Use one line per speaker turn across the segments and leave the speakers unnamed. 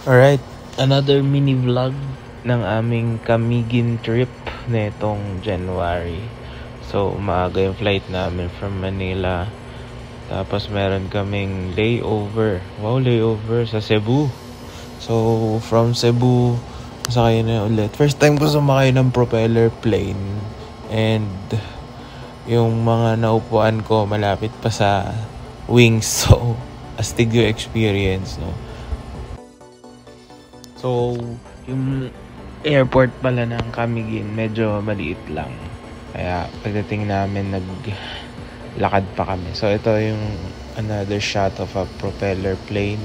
Alright, another mini vlog ng aming Camiguin trip netong January. So, maaga yung flight namin from Manila. Tapos meron kaming layover. Wow, layover sa Cebu. So, from Cebu, sakay na ulit. First time ko sumakay ng propeller plane. And yung mga naupuan ko malapit pa sa wings. So, astig yung experience, no? So, yung airport pala ng Camiguin, medyo maliit lang. Kaya, pagdating namin, naglakad pa kami. So, ito yung another shot of a propeller plane.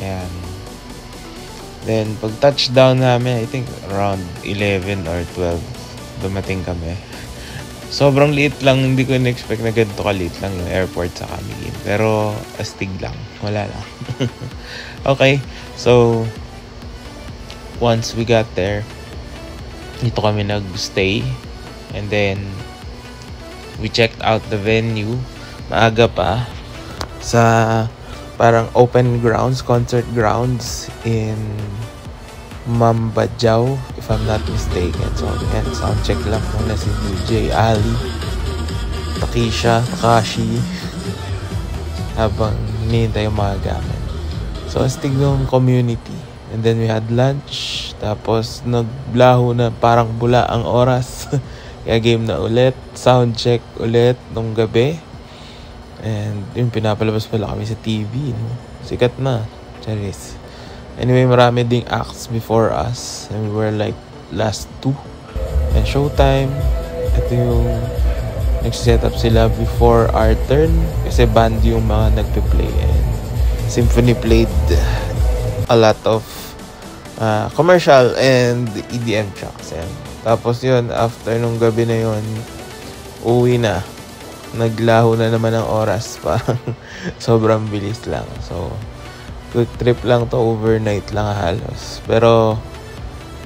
Ayan. Then, pag touchdown namin, I think around 11 or 12, dumating kami. Sobrang liit lang, hindi ko in-expect na ganito kaliit lang yung airport sa Camiguin. Pero, astig lang. Wala lang. Okay, so once we got there, dito kami nag-stay. And then, we checked out the venue. Maaga pa. Sa parang open grounds, concert grounds in Mambajao, if I'm not mistaken. So, yan, sound check lang muna si DJ Ali, Takashi, habang hinihintay yung mga gamit. So, astig yung community. And then we had lunch. Tapos nagblaho na parang bula ang oras. Kaya game na ulit. Sound check ulit nung gabi. And yung pinapalabas pala kami sa TV. No? Sikat na. Charis. Anyway, marami ding acts before us. And we were like last two. And showtime. Ito yung nagsiset up sila before our turn. Kasi band yung mga nagpe-play. And Symphony played a lot of commercial and EDM tracks. And tapos yun, after nung gabi na yun, uwi na. Naglaho na naman ang oras pa. Sobrang bilis lang. So, quick trip lang to, overnight lang halos. Pero,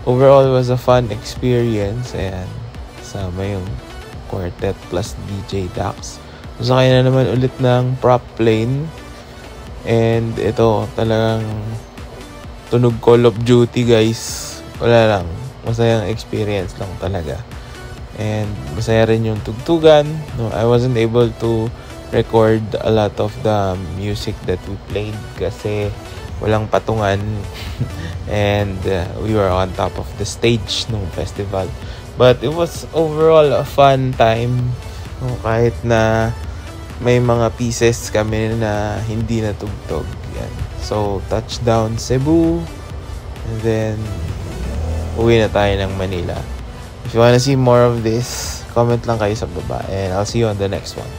overall was a fun experience. Ayan, sama yung quartet plus DJ Dax. Sakay na naman ulit ng prop plane. And ito, talagang tunog Call of Duty, guys. Wala lang. Masayang experience lang talaga. And masaya rin yung tugtugan. No, I wasn't able to record a lot of the music that we played kasi walang patungan. And we were on top of the stage nung festival. But it was overall a fun time. No, kahit na may mga pieces kami na hindi natugtog. Yan. So, touchdown Cebu. And then, uwi na tayo ng Manila. If you wanna see more of this, comment lang kayo sa baba. And I'll see you on the next one.